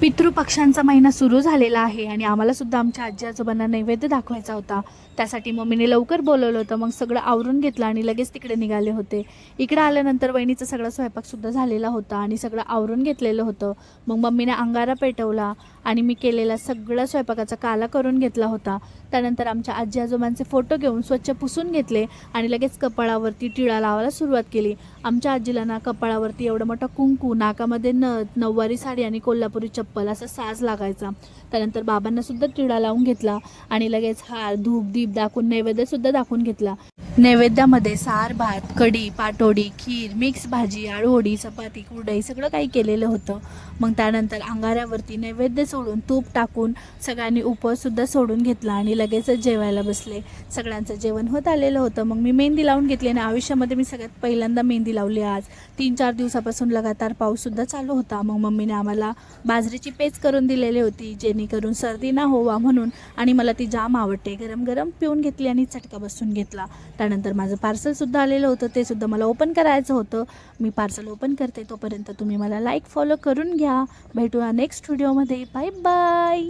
पितृपक्षांचा महिना सुरू झालेला आहे आणि आम्हाला सुद्धा आमच्या आजी आजोबांना नैवेद्य दाखवायचा होता। त्यासाठी मम्मीने लवकर बोलवलं होतं। मग सगळं आवरून घेतलं आणि लगेच तिकडे निघाले होते। इकडे आल्यानंतर वहिनीचा सगळा स्वयंपाकसुद्धा झालेला होता आणि सगळं आवरून घेतलेलं होतं। मग मम्मीने अंगारा पेटवला आणि मी केलेला सगळा स्वयंपाकाचा काला करून घेतला होता। त्यानंतर आमच्या आजी आजोबांचे फोटो घेऊन स्वच्छ पुसून घेतले आणि लगेच कपाळावरती टिळा लावायला सुरुवात केली। आमच्या आजीला ना कपाळावरती एवढं मोठं कुंकू, नाकामध्ये नथ, नऊवारी साडी आणि कोल्हापुरी चप्पल असा साज लागायचा। त्यानंतर बाबांना सुद्धा टिळा लावून घेतला आणि लगेच हार, धूप, दीप दाखवून नैवेद्यसुद्धा दाखवून घेतला। नैवेद्यामध्ये सार, भात, कढी, पाटोडी, खीर, मिक्स भाजी, आळूवडी, चपाती, कुरडई सगळं काही केलेलं होतं। मग त्यानंतर अंगाऱ्यावरती नैवेद्य सोडून तूप टाकून सगळ्यांनी उपवाससुद्धा सोडून घेतला आणि लगेचच जेवायला बसले। सगळ्यांचं जेवण होत आलेलं होतं। मग मी मेहंदी लावून घेतली आणि आयुष्यामध्ये मी सगळ्यात पहिल्यांदा मेहंदी लावली आज। 3-4 दिवसापासून लगातार पाऊससुद्धा चालू होता। मग मम्मीने आम्हाला बाजरीची पेज करून दिलेली होती जेणेकरून सर्दी ना होवा म्हणून, आणि मला ती जाम आवडते। गरम गरम पिऊन घेतली आणि चटका बसून घेतला। त्यानंतर माझं पार्सलसुद्धा आलेलं होतं, ते सुद्धा मला ओपन करायचं होतं। मी पार्सल ओपन करते, तोपर्यंत तुम्ही मला लाईक फॉलो करून घ्या। भेटूया नेक्स्ट व्हिडिओमध्ये। Bye bye.